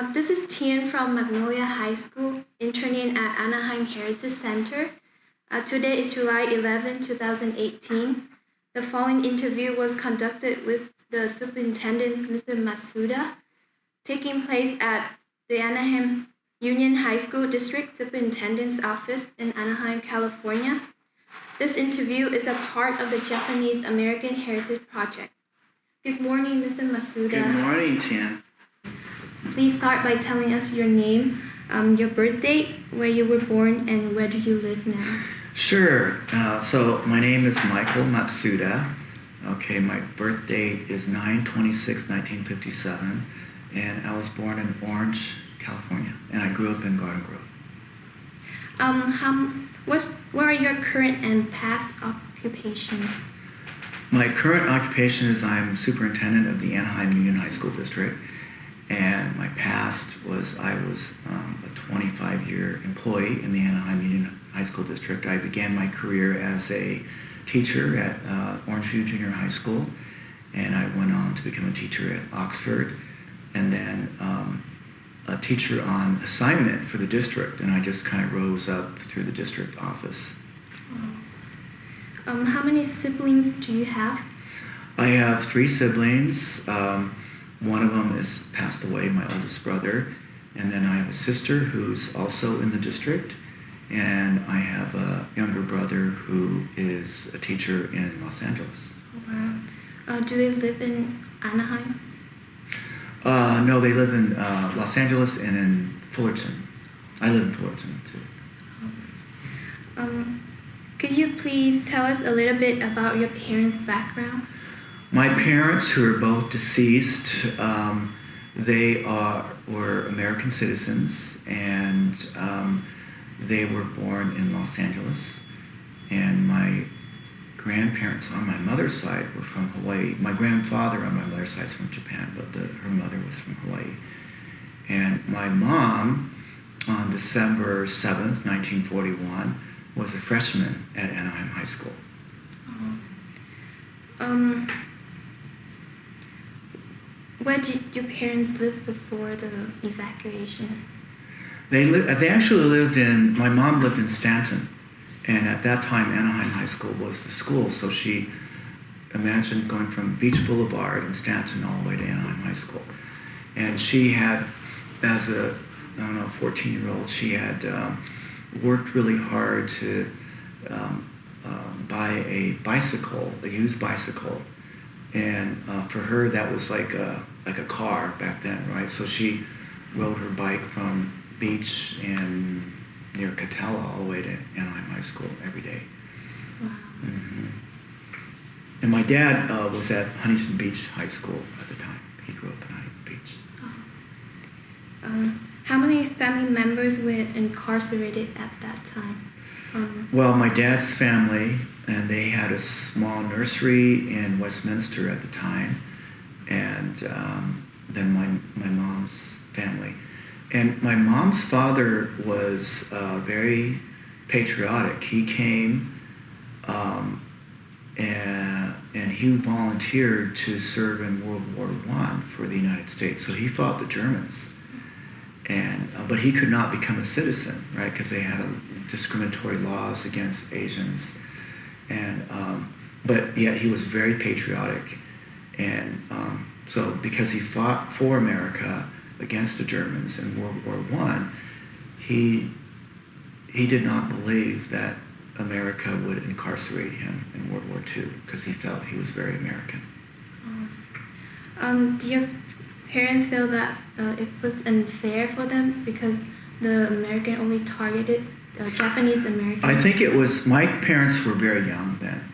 This is Tian from Magnolia High School, interning at Anaheim Heritage Center. Today is July 11, 2018. The following interview was conducted with the Superintendent, Mr. Matsuda, taking place at the Anaheim Union High School District Superintendent's Office in Anaheim, California. This interview is a part of the Japanese American Heritage Project. Good morning, Mr. Matsuda. Good morning, Tian. Please start by telling us your name, your birth date, where you were born, and where do you live now? Sure. So my name is Michael Matsuda. Okay, my birth date is 9/26/1957, and I was born in Orange, California, and I grew up in Garden Grove. What are your current and past occupations? My current occupation is I'm superintendent of the Anaheim Union High School District, and my past was I was a 25-year employee in the Anaheim Union High School District. I began my career as a teacher at Orangeview Junior High School, and I went on to become a teacher at Oxford, and then a teacher on assignment for the district, and I just kind of rose up through the district office. How many siblings do you have? I have 3 siblings. One of them is passed away, my oldest brother, and then I have a sister who's also in the district, and I have a younger brother who is a teacher in Los Angeles. Wow. Do they live in Anaheim? No, they live in Los Angeles and in Fullerton. I live in Fullerton too. Could you please tell us a little bit about your parents' background? My parents, who are both deceased, they were American citizens, and they were born in Los Angeles. And my grandparents on my mother's side were from Hawaii. My grandfather on my mother's side is from Japan, but her mother was from Hawaii. And my mom, on December 7th, 1941, was a freshman at Anaheim High School. Where did your parents live before the evacuation? They actually lived in, my mom lived in Stanton, and at that time Anaheim High School was the school, so she imagined going from Beach Boulevard in Stanton all the way to Anaheim High School. And she had, as a, 14-year-old, she had worked really hard to buy a bicycle, a used bicycle. And for her, that was like a car back then, right? So she rode her bike from Beach and near Catella all the way to Anaheim High School every day. Wow. Mm-hmm. And my dad was at Huntington Beach High School at the time. He grew up in Huntington Beach. How many family members were incarcerated at that time? Well, my dad's family, and they had a small nursery in Westminster at the time, and then my mom's family. And my mom's father was very patriotic. He came and he volunteered to serve in World War I for the United States. So he fought the Germans. And but he could not become a citizen, right? Because they had discriminatory laws against Asians, and but yet he was very patriotic, and so because he fought for America against the Germans in World War I, he did not believe that America would incarcerate him in World War II because he felt he was very American. Do your parents feel that it was unfair for them because the American only targeted Japanese Americans? I think it was, my parents were very young then,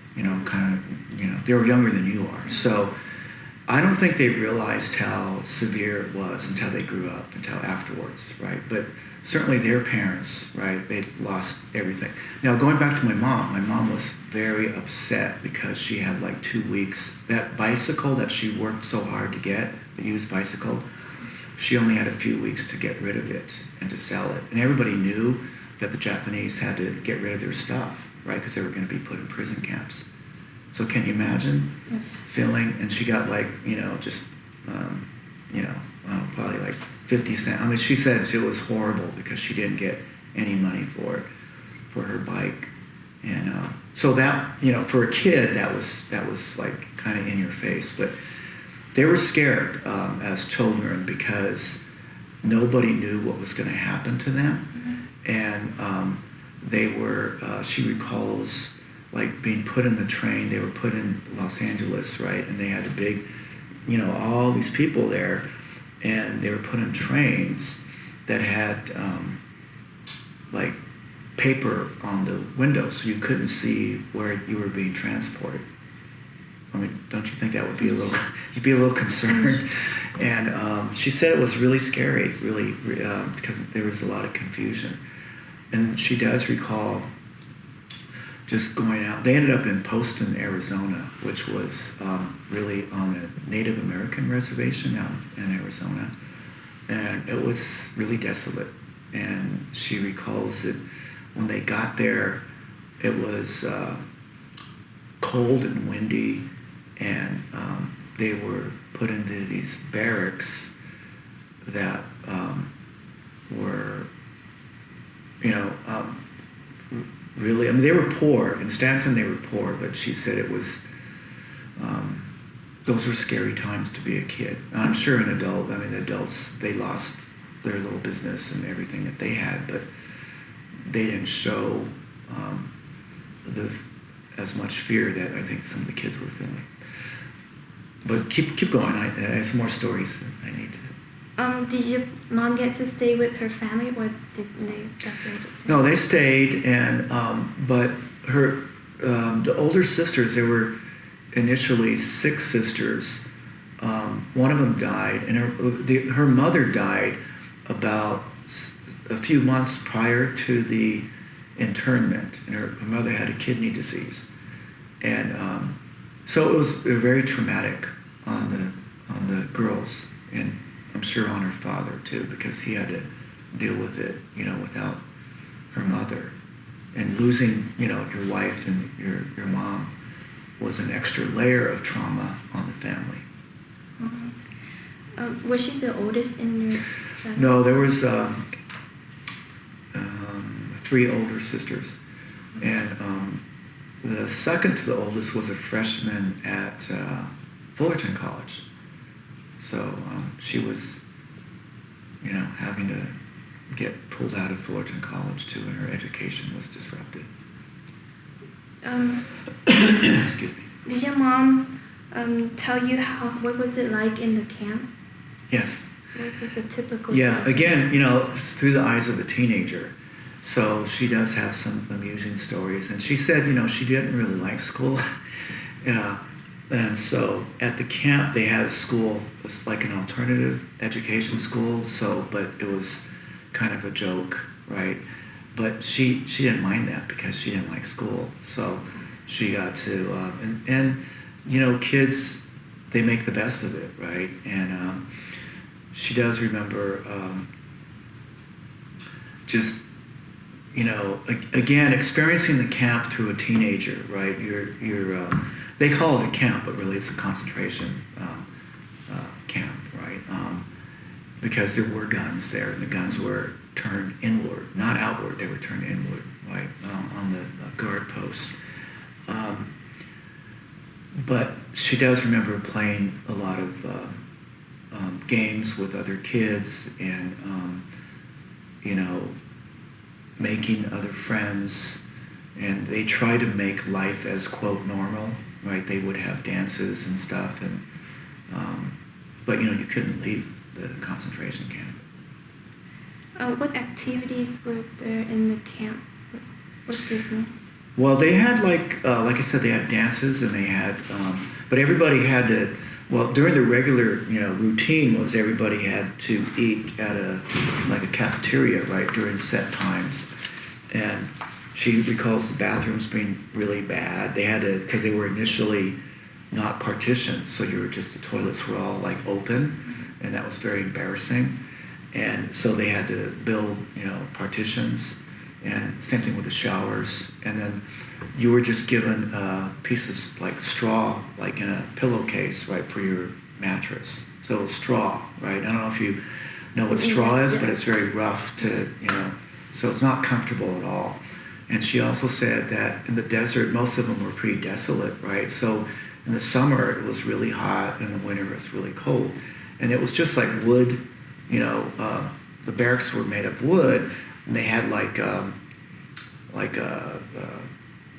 they were younger than you are. So I don't think they realized how severe it was until they grew up, until afterwards, right? But certainly their parents, right, they lost everything. Now, going back to my mom was very upset because she had like 2 weeks. That bicycle that she worked so hard to get, the used bicycle, she only had a few weeks to get rid of it and to sell it. And everybody knew that the Japanese had to get rid of their stuff, right, because they were going to be put in prison camps. So can you imagine feeling, and she got like, probably like 50 cents. I mean, she said it was horrible because she didn't get any money for it, for her bike. And so that, for a kid, that was like kind of in your face. But they were scared as children because nobody knew what was going to happen to them. Mm-hmm. And they were, she recalls, like being put in the train. They were put in Los Angeles, right? And they had a big, all these people there. And they were put in trains that had like paper on the windows, so you couldn't see where you were being transported. I mean, don't you think that would be you'd be a little concerned? And she said it was really scary, really, because there was a lot of confusion. And she does recall just going out. They ended up in Poston, Arizona, which was really on a Native American reservation out in Arizona. And it was really desolate. And she recalls that when they got there, it was cold and windy, and they were put into these barracks that were, really, I mean, they were poor. In Stanton, they were poor, but she said it was, those were scary times to be a kid. I'm sure an adult, I mean, the adults, they lost their little business and everything that they had, but they didn't show as much fear that I think some of the kids were feeling. But keep going. I have some more stories that I need to. Did your mom get to stay with her family, or did they separate? No, they stayed, and but her the older sisters. There were initially 6 sisters. One of them died, and her mother died about a few months prior to the internment, and her mother had a kidney disease, and so it was very traumatic on the girls, and I'm sure on her father too, because he had to deal with it, without her mother, and losing, your wife and your mom was an extra layer of trauma on the family. Mm-hmm. Was she the oldest in your family? No, there was 3 older sisters, and the second to the oldest was a freshman at Fullerton College. So she was, having to get pulled out of Fullerton College too, and her education was disrupted. Excuse me. Did your mom tell you what was it like in the camp? Yes. What was a typical Yeah, day? again, it's through the eyes of a teenager. So she does have some amusing stories. And she said, she didn't really like school. Yeah. And so at the camp, they had a school, it was like an alternative education school. So, but it was kind of a joke, right? But she didn't mind that because she didn't like school. So she got to, kids, they make the best of it, right? And she does remember just, again, experiencing the camp through a teenager, right? You're they call it a camp, but really it's a concentration camp, right? Because there were guns there, and the guns were turned inward, not outward. They were turned inward, right, on the guard post. But she does remember playing a lot of games with other kids, and making other friends, and they try to make life as, quote, normal, right? They would have dances and stuff, and but you couldn't leave the concentration camp. What activities were there in the camp? What did you? Well, they had like I said, they had dances, and they had, but everybody had to. Well, during the regular, routine was everybody had to eat at a cafeteria, right, during set times. And she recalls the bathrooms being really bad. They had to, because they were initially not partitioned, so the toilets were all like open, and that was very embarrassing. And so they had to build, partitions, and same thing with the showers. And then you were just given pieces like straw, like in a pillowcase, right, for your mattress. So straw, right? I don't know if you know what straw is, Yeah. but it's very rough to, so it's not comfortable at all. And she also said that in the desert, most of them were pretty desolate, right? So in the summer, it was really hot, and in the winter, it was really cold. And it was just like wood, the barracks were made of wood, and they had like a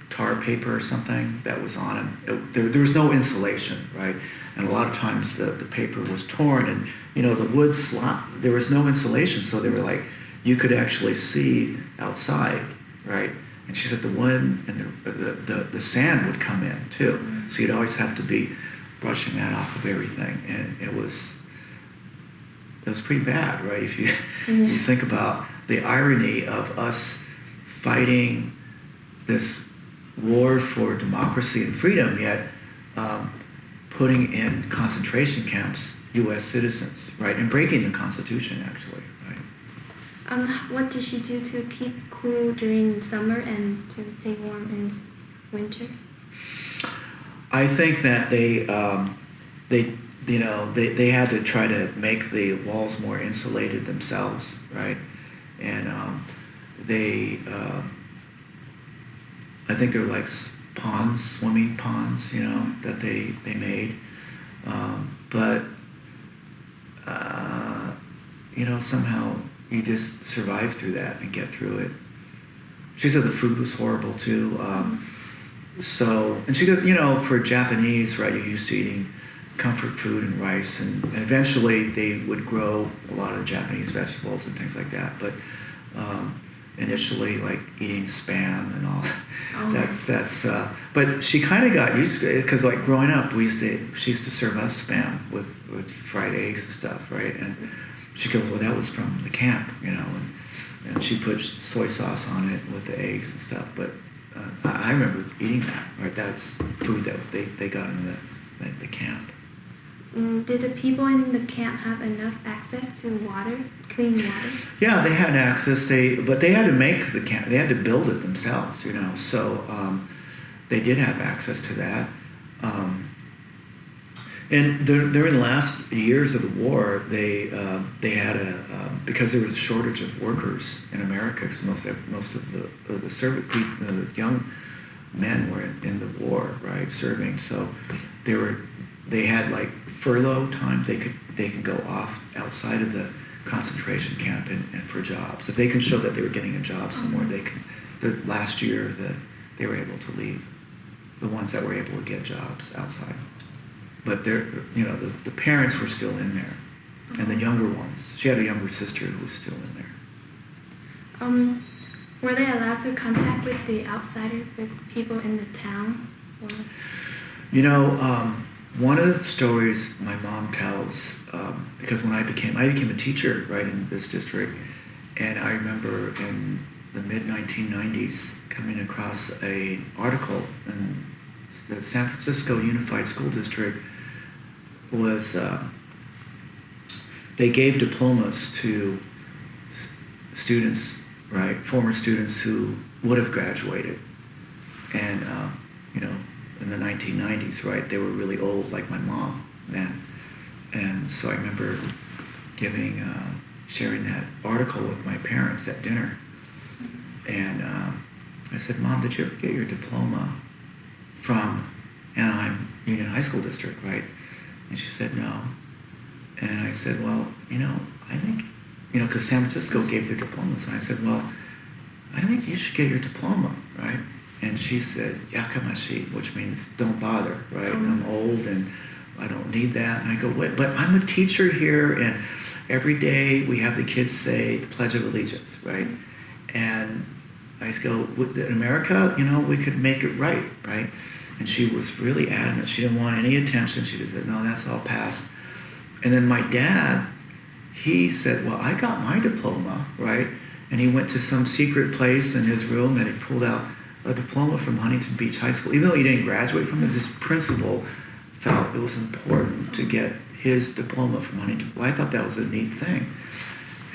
tar paper or something that was on them. There was no insulation, right? And a lot of times the paper was torn, and the wood slot, there was no insulation, so they were like, you could actually see outside, right? And she said the wind and the sand would come in too, so you'd always have to be brushing that off of everything, and it was pretty bad, right? If you think about the irony of us fighting this war for democracy and freedom, yet putting in concentration camps U.S. citizens, right, and breaking the Constitution, actually, right? What did she do to keep cool during summer and to stay warm in winter? I think that they had to try to make the walls more insulated themselves, right? And I think they're like ponds, swimming ponds, that they made. But somehow you just survive through that and get through it. She said the food was horrible too. And she goes, for Japanese, right, you're used to eating comfort food and rice, and eventually they would grow a lot of Japanese vegetables and things like that. But initially, like eating spam and all, that's. But she kind of got used to it because, like growing up, she used to serve us spam with fried eggs and stuff, right? And she goes, well, that was from the camp, and she put soy sauce on it with the eggs and stuff. But I remember eating that, right? That's food that they got in the camp. Did the people in the camp have enough access to water, clean water? Yeah, they had access. But they had to make the camp. They had to build it themselves, So they did have access to that. And during the last years of the war, they had because there was a shortage of workers in America, because most of the Soviet people, the young men were in the war, right, serving. So they had like furlough time. They could go off outside of the concentration camp and for jobs. If they can show that they were getting a job somewhere, they can. The last year that they were able to leave, the ones that were able to get jobs outside. But the parents were still in there, and the younger ones. She had a younger sister who was still in there. Were they allowed to contact with the outsider, with people in the town? Or? One of the stories my mom tells, because when I became a teacher, right, in this district, and I remember in the mid-1990s coming across an article in the San Francisco Unified School District was, they gave diplomas to students, right, former students who would have graduated. And, in the 1990s, right, they were really old, like my mom then. And so I remember sharing that article with my parents at dinner. And I said, Mom, did you ever get your diploma from Anaheim Union High School District, right? And she said, no. And I said, well, I think, because San Francisco gave their diplomas. And I said, well, I think you should get your diploma, right? And she said, yakamashi, which means don't bother, right? I'm old and I don't need that. And I go, wait, but I'm a teacher here, and every day we have the kids say the Pledge of Allegiance, right? And I just go, in America, we could make it right? And she was really adamant. She didn't want any attention. She just said, no, that's all past. And then my dad, he said, well, I got my diploma, right? And he went to some secret place in his room and he pulled out a diploma from Huntington Beach High School. Even though he didn't graduate from it, this principal felt it was important to get his diploma from Huntington. Well, I thought that was a neat thing.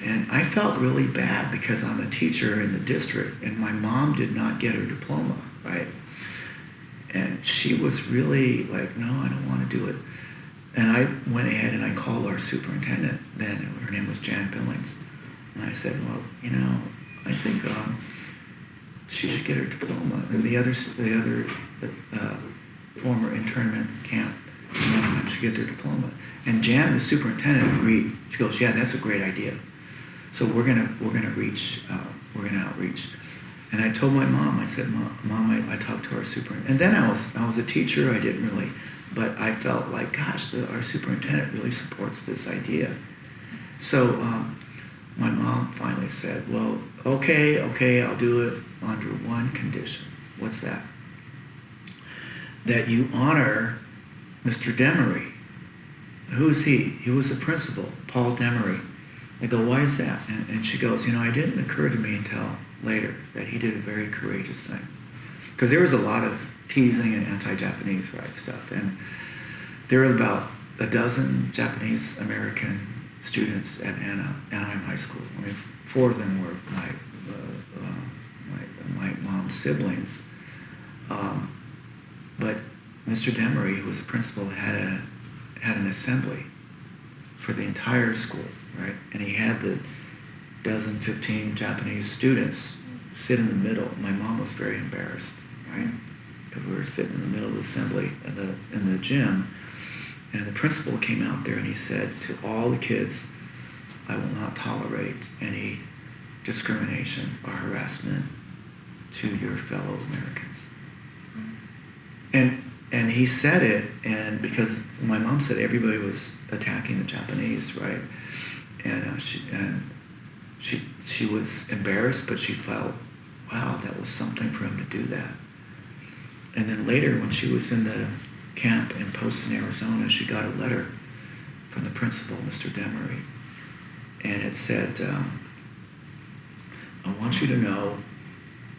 And I felt really bad because I'm a teacher in the district and my mom did not get her diploma, right? And she was really like, no, I don't want to do it. And I went ahead and I called our superintendent then. Her name was Jan Billings. And I said, well, I think she should get her diploma. And the other former internment camp should get their diploma. And Jan, the superintendent, agreed. She goes, yeah, that's a great idea. So we're gonna outreach. And I told my mom, I said, Mom, I talked to our superintendent. And then I was a teacher, I didn't really, but I felt like, gosh, our superintendent really supports this idea. So my mom finally said, well, okay, I'll do it under one condition. What's that? That you honor Mr. Demery. Who is he? He was the principal, Paul Demery. I go, why is that? And she goes, it didn't occur to me until later that he did a very courageous thing. Because there was a lot of teasing and anti-Japanese stuff. And there were about a dozen Japanese American students at Anaheim High School. I mean, 4 of them were my mom's siblings. But Mr. Demery, who was the principal, had an assembly for the entire school, right? And he had the 15 Japanese students sit in the middle. My mom was very embarrassed, right? Because we were sitting in the middle of the assembly in the gym, and the principal came out there and he said to all the kids, I will not tolerate any discrimination or harassment to your fellow Americans. And he said it, and because my mom said everybody was attacking the Japanese, right? And she was embarrassed, but she felt, wow, that was something for him to do that. And then later, when she was in the camp in Poston, Arizona, she got a letter from the principal, Mr. Demery, and it said, I want you to know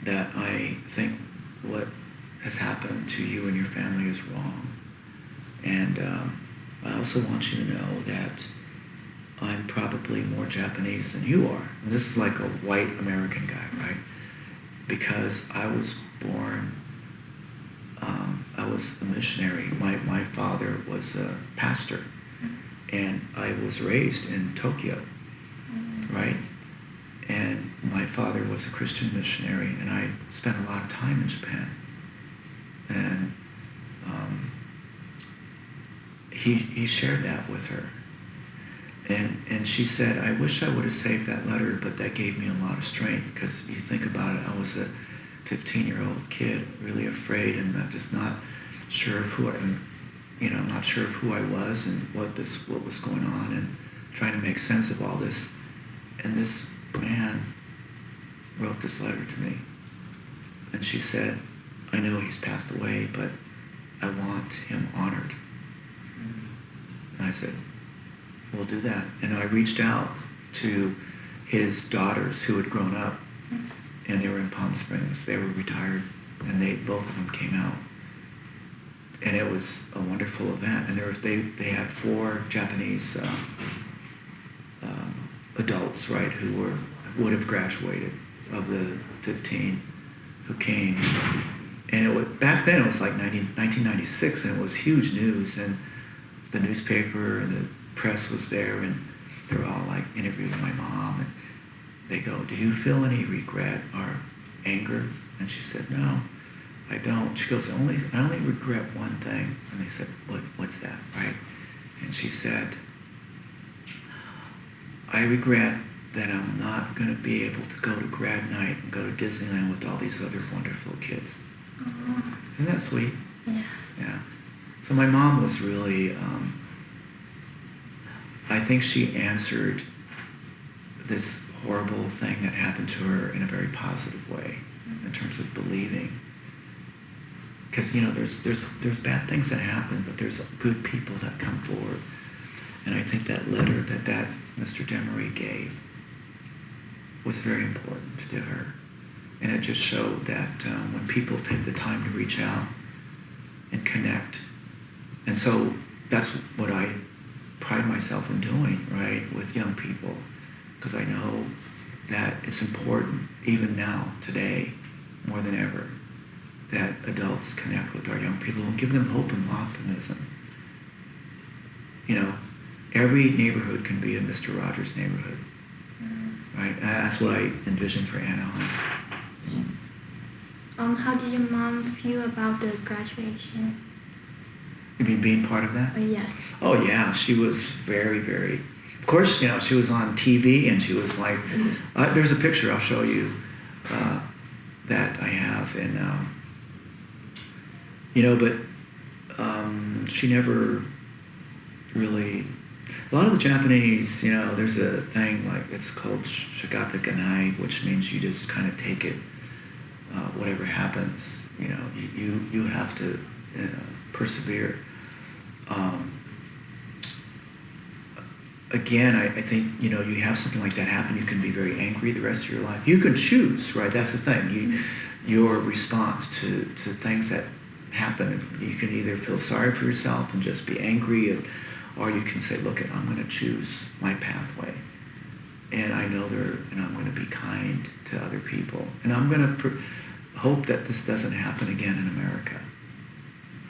that I think what has happened to you and your family is wrong. And I also want you to know that I'm probably more Japanese than you are. And this is like a white American guy, right? Because I was born, I was a missionary. My father was a pastor, and I was raised in Tokyo, right? And my father was a Christian missionary, and I spent a lot of time in Japan. And he shared that with her. And she said, I wish I would have saved that letter, but that gave me a lot of strength, because you think about it, I was a 15-year-old kid, really afraid and not sure of who not sure of who I was and what was going on, and trying to make sense of all this. And this man wrote this letter to me. And she said, I know he's passed away, but I want him honored. And I said, we'll do that. And I reached out to his daughters who had grown up, and they were in Palm Springs. They were retired, and both of them came out. And it was a wonderful event. And they had 4 Japanese adults, right, who would have graduated of the 15 who came. And back then it was like 1996, and it was huge news, and the newspaper and the press was there, and they were all like interviewing my mom, and they go, do you feel any regret or anger? And she said, no, I don't. She goes, I only regret one thing. And they said, what's that, right? And she said, I regret that I'm not going to be able to go to grad night and go to Disneyland with all these other wonderful kids. Isn't that sweet? Yeah. Yeah. So my mom was really, I think she answered this horrible thing that happened to her in a very positive way, in terms of believing. Because, there's bad things that happen, but there's good people that come forward. And I think that letter that Mr. Demery gave was very important to her. And it just showed that when people take the time to reach out and connect. And so that's what I pride myself in doing, right, with young people. Because I know that it's important, even now, today, more than ever, that adults connect with our young people and give them hope and optimism. every neighborhood can be a Mr. Rogers neighborhood, right? That's what I envision for Anaheim. How did your mom feel about the graduation? You mean being part of that? Yes. Oh yeah, she was very, very. Of course, she was on TV, and she was like, there's a picture I'll show you that I have, and but she never really. A lot of the Japanese, there's a thing like it's called shigata ganai, which means you just kind of take it, whatever happens. You have to persevere. Again, I think, you have something like that happen, you can be very angry the rest of your life. You can choose, right? That's the thing. Your response to things that happen, you can either feel sorry for yourself and just be angry, or you can say, look, I'm going to choose my pathway. And I know and I'm going to be kind to other people. And I'm going to hope that this doesn't happen again in America.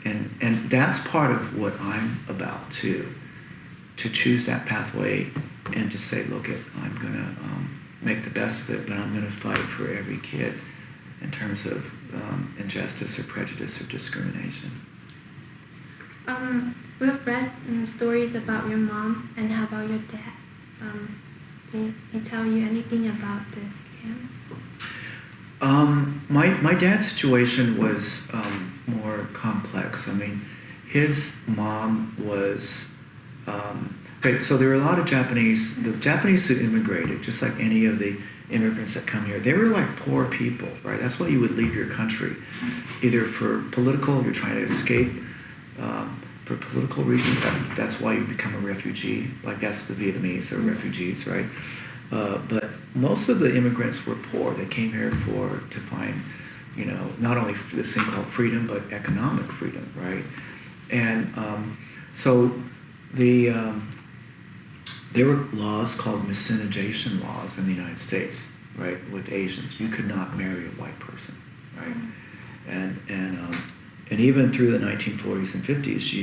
And that's part of what I'm about too. To choose that pathway and to say, look, I'm going to make the best of it, but I'm going to fight for every kid in terms of injustice or prejudice or discrimination. We've read stories about your mom, and how about your dad? Did he tell you anything about the camp? My dad's situation was more complex. I mean, his mom was... so there were a lot of the Japanese who immigrated, just like any of the immigrants that come here, they were like poor people, right? That's why you would leave your country, either for political, you're trying to escape, for political reasons, that's why you become a refugee, like that's the Vietnamese are refugees, right? But most of the immigrants were poor. They came here to find, not only this thing called freedom, but economic freedom, right? And so there were laws called miscegenation laws in the United States, right, with Asians. You could not marry a white person, right? And even through the 1940s and 50s,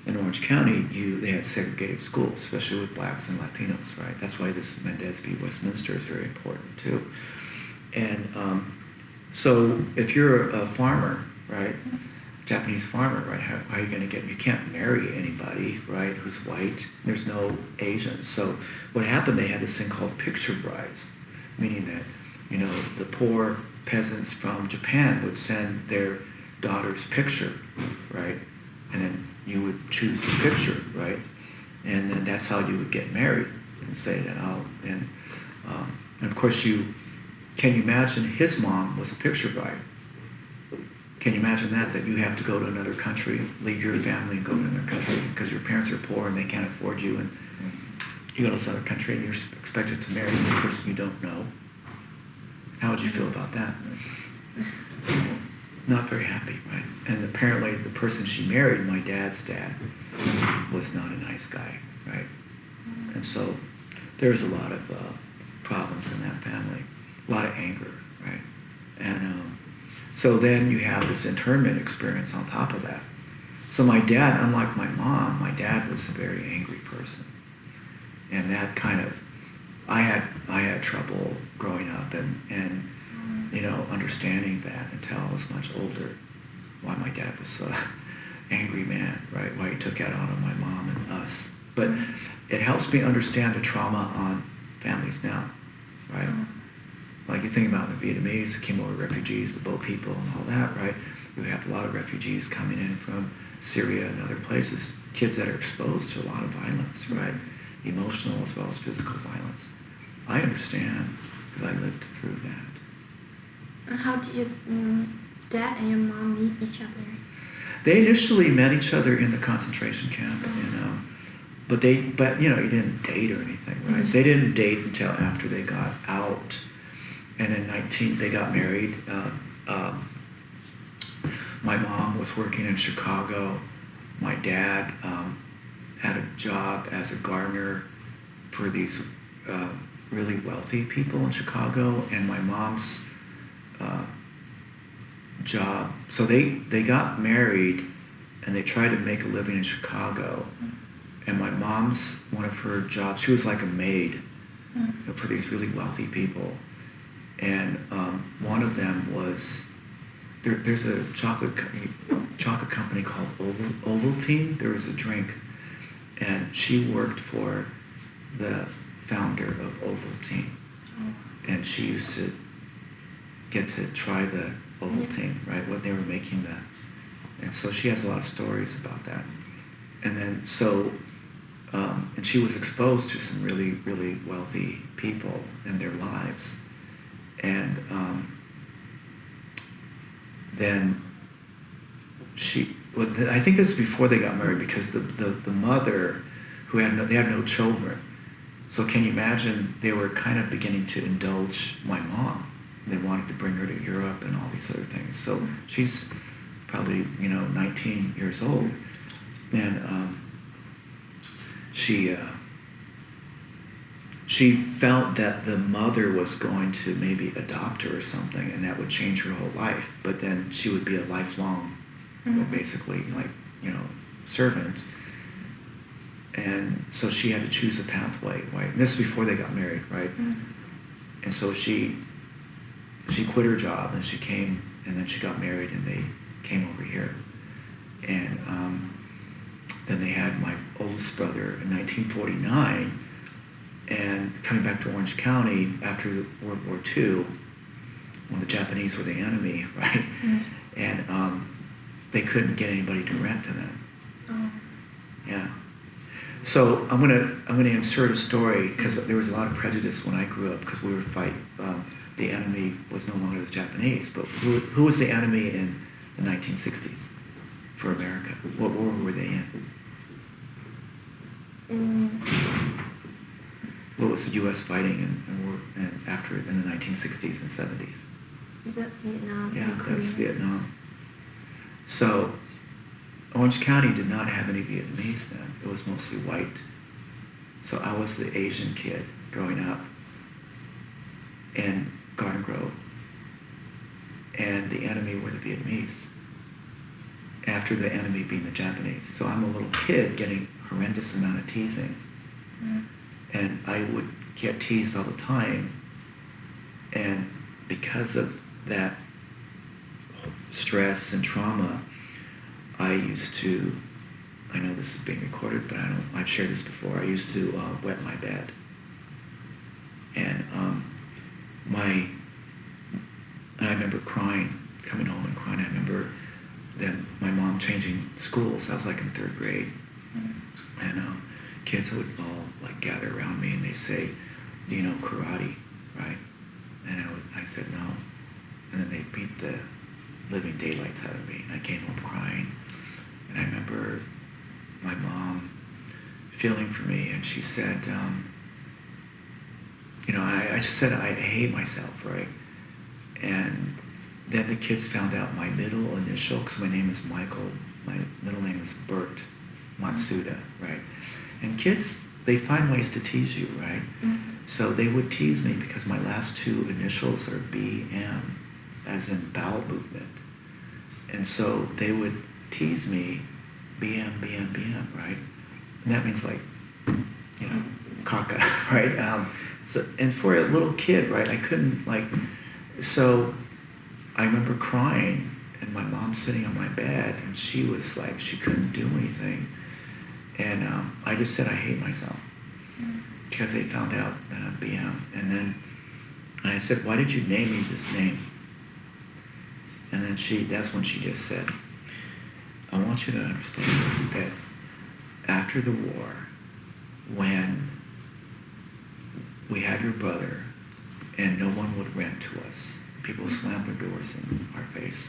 in Orange County, they had segregated schools, especially with blacks and Latinos, right? That's why this Mendez v. Westminster is very important too. And so if you're a farmer, right, Japanese farmer, right, how are you going to you can't marry anybody, right, who's white. There's no Asians. So what happened, they had this thing called picture brides, meaning that, the poor peasants from Japan would send their daughter's picture, right, and then you would choose the picture, right, and then that's how you would get married and say that, and of course can you imagine his mom was a picture bride? Can you imagine that you have to go to another country, leave your family and go to another country because your parents are poor and they can't afford you, and you go to this other country and you're expected to marry this person you don't know? How would you feel about that? Not very happy, right? And apparently the person she married, my dad's dad, was not a nice guy, right? And so there's a lot of problems in that family, a lot of anger, right? And so then you have this internment experience on top of that. So my dad, unlike my mom, my dad was a very angry person. And that kind of, I had trouble growing up and understanding that until I was much older, why my dad was so angry man, right? Why he took that out on my mom and us. But it helps me understand the trauma on families now, right? Like you think about the Vietnamese who came over, refugees, the Bo people and all that, right? We have a lot of refugees coming in from Syria and other places, kids that are exposed to a lot of violence, right? Emotional as well as physical violence. I understand because I lived through that. And how did your dad and your mom meet each other? They initially met each other in the concentration camp, but you didn't date or anything, right? They didn't date until after they got out. And in they got married. My mom was working in Chicago. My dad had a job as a gardener for these really wealthy people in Chicago. And my mom's job, so they got married and they tried to make a living in Chicago. And my mom's, one of her jobs, she was like a maid for these really wealthy people. And one of them was, there's a chocolate company called Ovaltine. There was a drink, and she worked for the founder of Ovaltine. And she used to get to try the Ovaltine, right, what they were making that. And so she has a lot of stories about that. And then and she was exposed to some really, really wealthy people in their lives. And then I think this is before they got married, because the mother, they had no children. So can you imagine, they were kind of beginning to indulge my mom. They wanted to bring her to Europe and all these other things. So she's probably, 19 years old. And she felt that the mother was going to maybe adopt her or something, and that would change her whole life. But then she would be a lifelong, basically, servant. And so she had to choose a pathway, right? And this is before they got married, right? And so she quit her job, and she came, and then she got married, and they came over here. And then they had my oldest brother in 1949, and coming back to Orange County after World War II, when the Japanese were the enemy, right? And they couldn't get anybody to rent to them. Yeah. So I'm gonna insert a story, because there was a lot of prejudice when I grew up, because we were fighting. The enemy was no longer the Japanese, but who was the enemy in the 1960s for America? What war were they in? What was the U.S. fighting in the 1960s and 70s? Is that Vietnam? Yeah, that's Vietnam. So Orange County did not have any Vietnamese then. It was mostly white. So I was the Asian kid growing up in Garden Grove. And the enemy were the Vietnamese, after the enemy being the Japanese. So I'm a little kid getting horrendous amount of teasing. And I would get teased all the time. And because of that stress and trauma, I used to, I know this is being recorded, but I've shared this before, I used to wet my bed. And I remember crying, coming home and crying. I remember then my mom changing schools. I was like in 3rd grade. And kids would all gather around me, and they say, "Do you know karate?" Right? And I said no. And then they beat the living daylights out of me. And I came home crying. And I remember my mom feeling for me, and she said, I just said I hate myself, right? And then the kids found out my middle initial, because my name is Michael, my middle name is Bert Matsuda, right? And kids, they find ways to tease you, right? So they would tease me because my last 2 initials are BM, as in bowel movement. And so they would tease me, BM, BM, BM, right? And that means caca, right? So, and for a little kid, right, I couldn't so I remember crying, and my mom sitting on my bed, and she was like, she couldn't do anything. And I just said I hate myself, because they found out that I'm BM. And then I said, why did you name me this name? And then that's when she just said, I want you to understand that after the war, when we had your brother and no one would rent to us, people slammed their doors in our face,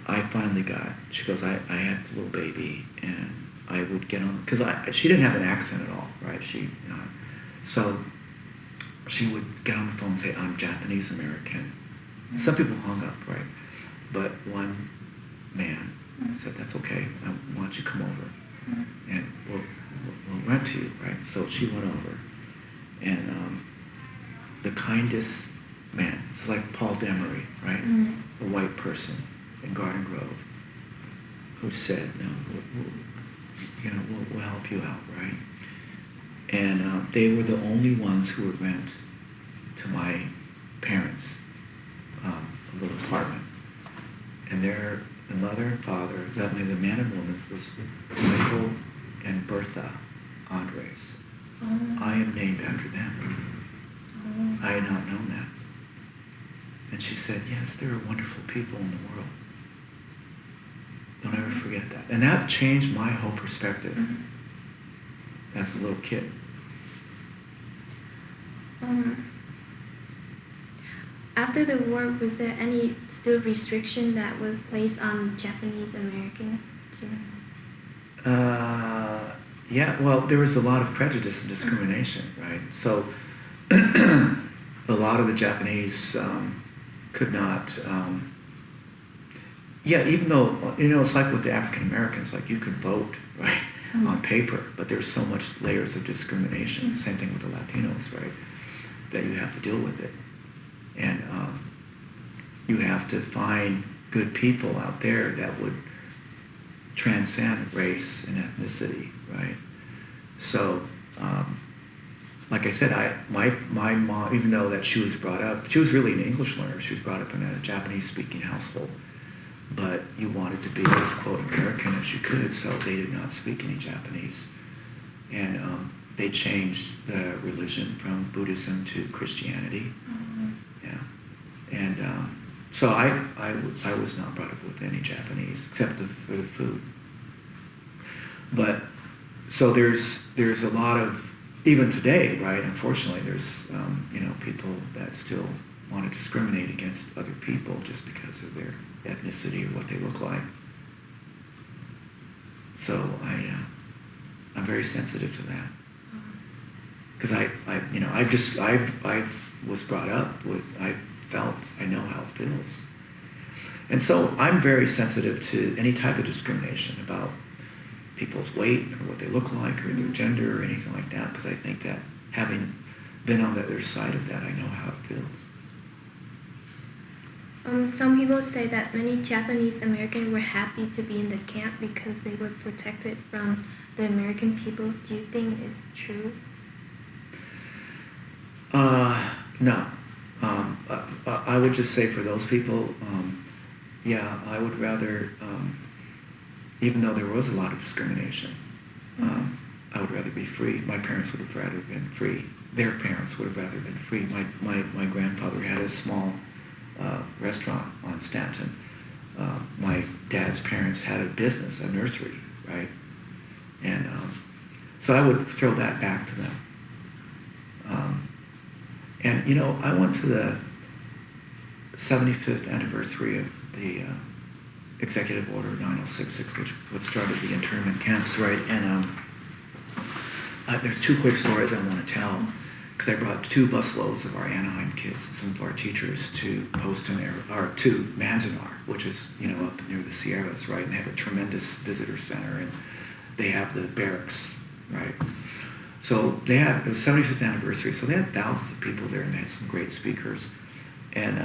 I finally she goes, I had a little baby, and I would get on, because she didn't have an accent at all, right? So she would get on the phone and say, I'm Japanese American. Some people hung up, right? But one man said, that's okay, why don't you come over, and we'll rent to you, right? So she went over, and the kindest man, it's like Paul Demery, right? A white person in Garden Grove, who said, no, we'll help you out, right? And they were the only ones who would rent to my parents a little apartment. And the mother and father, the man and woman, was Michael and Bertha Andres. I am named after them. I had not known that. And she said, yes, there are wonderful people in the world. Don't ever forget that. And that changed my whole perspective as a little kid. After the war, was there any still restriction that was placed on Japanese American? Yeah, well, there was a lot of prejudice and discrimination, right? So a lot of the Japanese could not, even though, it's like with the African Americans, like you could vote, right, on paper, but there's so much layers of discrimination. Same thing with the Latinos, right, that you have to deal with it. And you have to find good people out there that would transcend race and ethnicity, right? So, like I said, my mom, even though that she was brought up, she was really an English learner. She was brought up in a Japanese-speaking household, but you wanted to be as, quote, American as you could, so they did not speak any Japanese. And they changed the religion from Buddhism to Christianity. Yeah. And so I was not brought up with any Japanese, except for the food. But, so there's a lot of, even today, right, unfortunately, there's, people that still want to discriminate against other people just because of their ethnicity or what they look like. So I'm very sensitive to that. Because I was brought up with, I know how it feels. And so I'm very sensitive to any type of discrimination about people's weight or what they look like or their gender or anything like that, because I think that having been on the other side of that, I know how it feels. Some people say that many Japanese Americans were happy to be in the camp because they were protected from the American people. Do you think it's true? No. I would just say for those people, I would rather, even though there was a lot of discrimination, I would rather be free. My parents would have rather been free. Their parents would have rather been free. My grandfather had a small restaurant on Stanton. My dad's parents had a business, a nursery, right? And so I would throw that back to them. And, I went to the 75th anniversary of the Executive Order 9066, which started the internment camps, right? And there's two quick stories I want to tell, because I brought 2 busloads of our Anaheim kids and some of our teachers to to Manzanar, which is, up near the Sierras, right? And they have a tremendous visitor center, and they have the barracks, right? So it was 75th anniversary, so they had thousands of people there, and they had some great speakers. And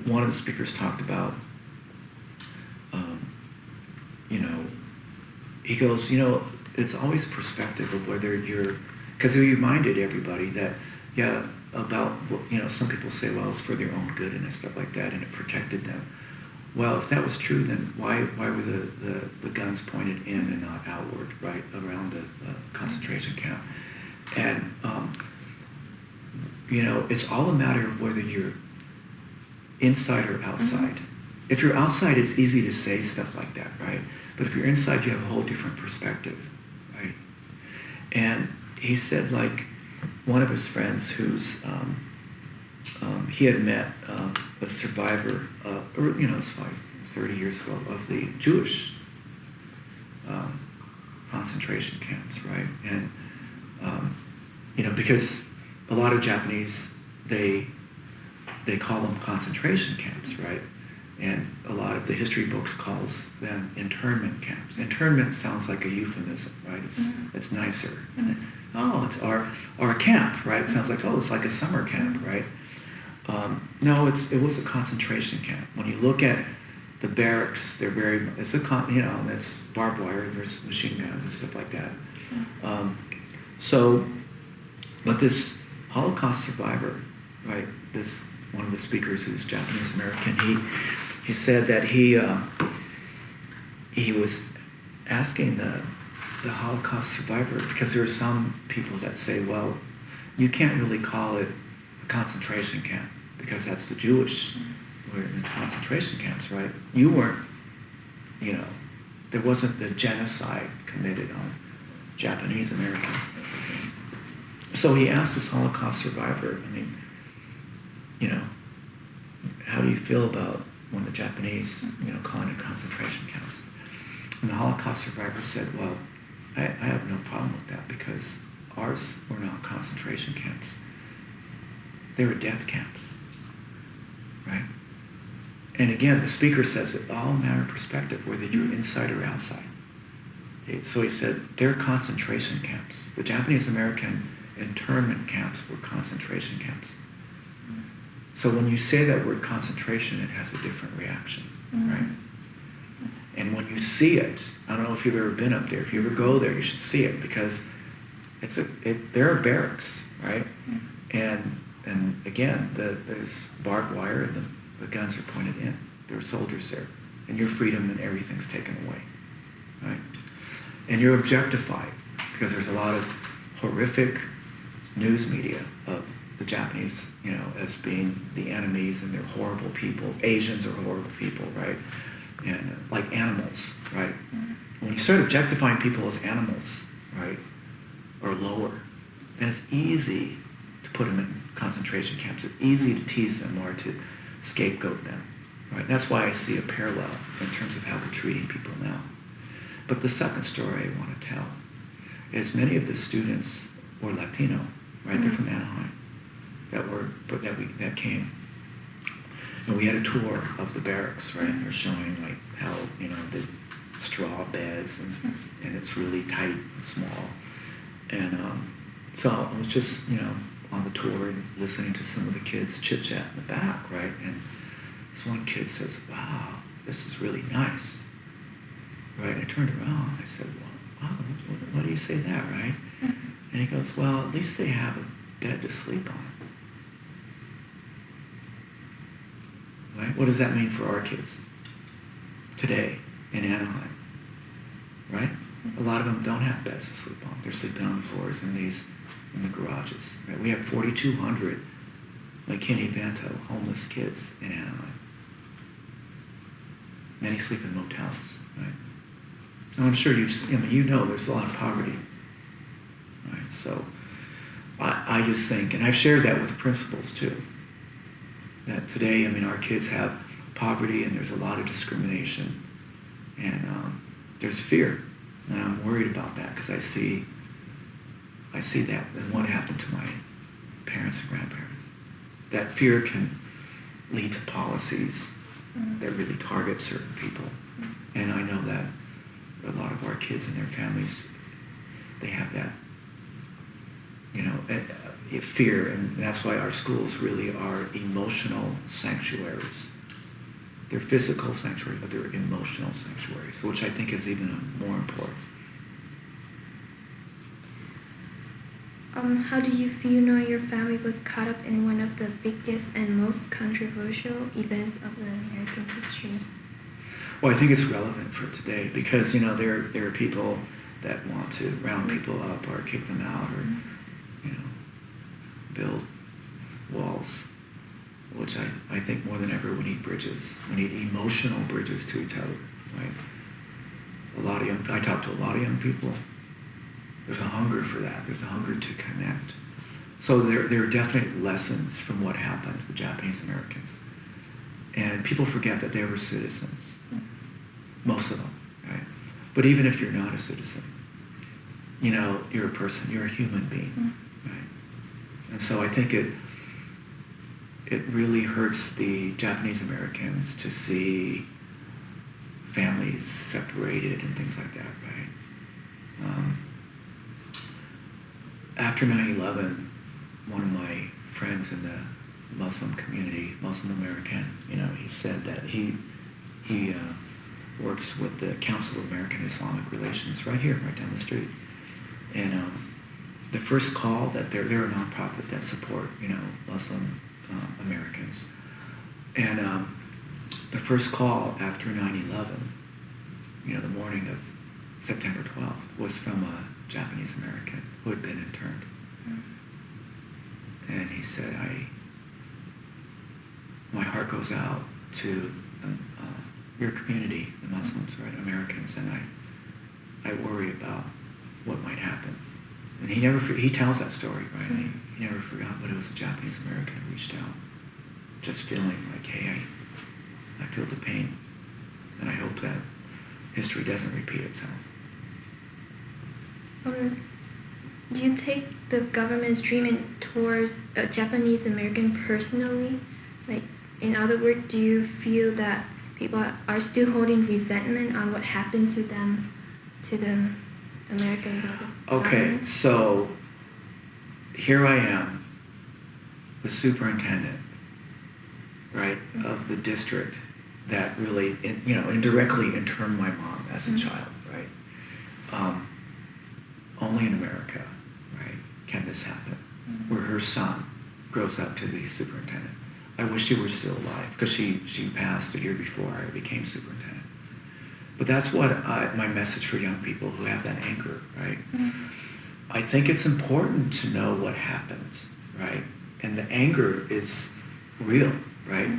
one of the speakers talked about, he goes, it's always perspective of whether because he reminded everybody that, about, some people say, well, it's for their own good and stuff like that, and it protected them. Well, if that was true, then why were the guns pointed in and not outward, right, around the concentration camp? And, it's all a matter of whether you're inside or outside. If you're outside, it's easy to say stuff like that, right? But if you're inside, you have a whole different perspective, right? And he said, like, one of his friends who's, he had met a survivor, as far as 30 years ago, of the Jewish concentration camps, right? And, because a lot of Japanese, they call them concentration camps, right? And a lot of the history books calls them internment camps. Internment sounds like a euphemism, right? It's nicer. It's our camp, right? It sounds like, it's like a summer camp, right? No, it was a concentration camp. When you look at the barracks, it's that's barbed wire, there's machine guns and stuff like that. But this Holocaust survivor, right, one of the speakers who's Japanese American, he said that he was asking the Holocaust survivor, because there are some people that say, well, you can't really call it a concentration camp because that's the Jewish were in concentration camps, right? You weren't, there wasn't the genocide committed on Japanese Americans. So he asked this Holocaust survivor, how do you feel about when the Japanese, call it concentration camps? And the Holocaust survivor said, well, I have no problem with that because ours were not concentration camps. They were death camps, right? And again, the speaker says it all a matter of perspective, whether you're inside or outside. So he said, they're concentration camps. The Japanese American internment camps were concentration camps. So when you say that word concentration, it has a different reaction, right? And when you see it, I don't know if you've ever been up there. If you ever go there, you should see it because there are barracks, right? And again, there's barbed wire and the guns are pointed in. There are soldiers there, and your freedom and everything's taken away, right? And you're objectified because there's a lot of horrific news media of the Japanese, as being the enemies and they're horrible people. Asians are horrible people, right? And like animals, right? When you start objectifying people as animals, right, or lower, then it's easy to put them in concentration camps. It's easy to tease them or to scapegoat them, right? That's why I see a parallel in terms of how we're treating people now. But the second story I want to tell is many of the students were Latino, right? They're from Anaheim that came. And we had a tour of the barracks, right? And they're showing like how, the straw beds and it's really tight and small. And so I was just, on the tour and listening to some of the kids chit chat in the back, right? And this one kid says, wow, this is really nice, right? And I turned around and I said, well, wow, why do you say that, right? And he goes, well, at least they have a bed to sleep on. Right? What does that mean for our kids today in Anaheim? Right? A lot of them don't have beds to sleep on. They're sleeping on the floors in the garages. Right? We have 4,200 McKinney-Vento homeless kids in Anaheim. Many sleep in motels. Right? And I'm sure there's a lot of poverty. Right? So I just think, and I've shared that with the principals too, that today, our kids have poverty and there's a lot of discrimination and there's fear. And I'm worried about that because I see that and what happened to my parents and grandparents. That fear can lead to policies that really target certain people. And I know that a lot of our kids and their families, they have that, fear, and that's why our schools really are emotional sanctuaries. They're physical sanctuaries, but they're emotional sanctuaries, which I think is even more important. How do you feel knowing your family was caught up in one of the biggest and most controversial events of the American history? Well, I think it's relevant for today because, there are people that want to round people up or kick them out or, build walls, which I think more than ever we need bridges. We need emotional bridges to each other, right? I talk to a lot of young people. There's a hunger for that. There's a hunger to connect. So there are definite lessons from what happened to the Japanese Americans. And people forget that they were citizens. Most of them, right? But even if you're not a citizen, you're a person, you're a human being, right? And so I think it really hurts the Japanese Americans to see families separated and things like that, right? After 9/11, one of my friends in the Muslim community, Muslim American, he said that he He works with the Council of American Islamic Relations right here, right down the street. And the first call that they're a nonprofit that support, Muslim Americans. And the first call after 9/11, the morning of September 12th, was from a Japanese American who had been interned. And he said, my heart goes out to your community, the Muslims, right, Americans, and I worry about what might happen. And he tells that story, right? And he never forgot, but it was a Japanese American who reached out, just feeling like, hey, I feel the pain, and I hope that history doesn't repeat itself. Do you take the government's treatment towards a Japanese American personally? Like, in other words, do you feel that people are still holding resentment on what happened to them, to the American government? Okay, so here I am, the superintendent, right, of the district that really, indirectly interned my mom as a child, right? Only in America, right, can this happen, where her son grows up to be superintendent. I wish she were still alive, because she passed a year before I became superintendent. But that's what my message for young people who have that anger, right? I think it's important to know what happened, right? And the anger is real, right?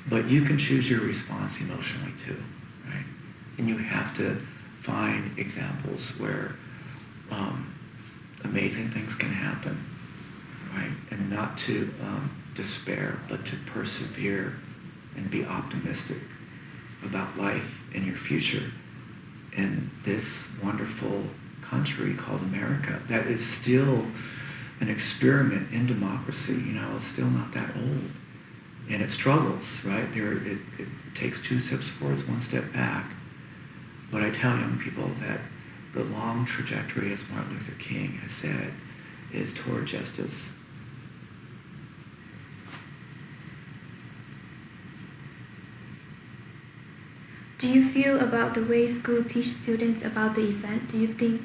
But you can choose your response emotionally too, right? And you have to find examples where amazing things can happen, right? And not to despair, but to persevere and be optimistic about life and your future in this wonderful country called America that is still an experiment in democracy. It's still not that old. And it struggles, right? It takes 2 steps forward, 1 step back. But I tell young people that the long trajectory, as Martin Luther King has said, is toward justice. Do you feel about the way school teach students about the event? Do you think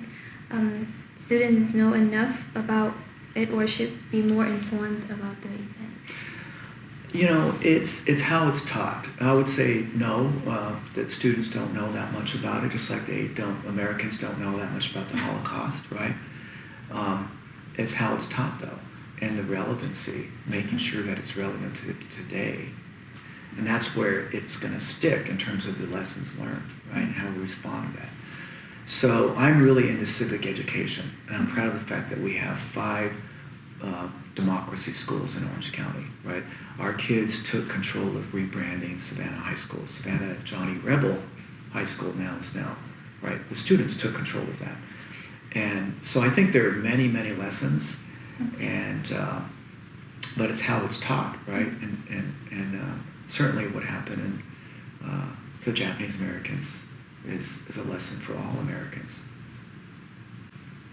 students know enough about it or should be more informed about the event? It's how it's taught. I would say no, that students don't know that much about it, just like Americans don't know that much about the Holocaust, right? It's how it's taught, though, and the relevancy, making sure that it's relevant to today. And that's where it's going to stick in terms of the lessons learned, right, and how we respond to that. So I'm really into civic education, and I'm proud of the fact that we have 5 democracy schools in Orange County, right? Our kids took control of rebranding Savannah High School. Savannah Johnny Rebel High School is now, right? The students took control of that. And so I think there are many, many lessons, and but it's how it's taught, right? And certainly what happened in the Japanese Americans is a lesson for all Americans.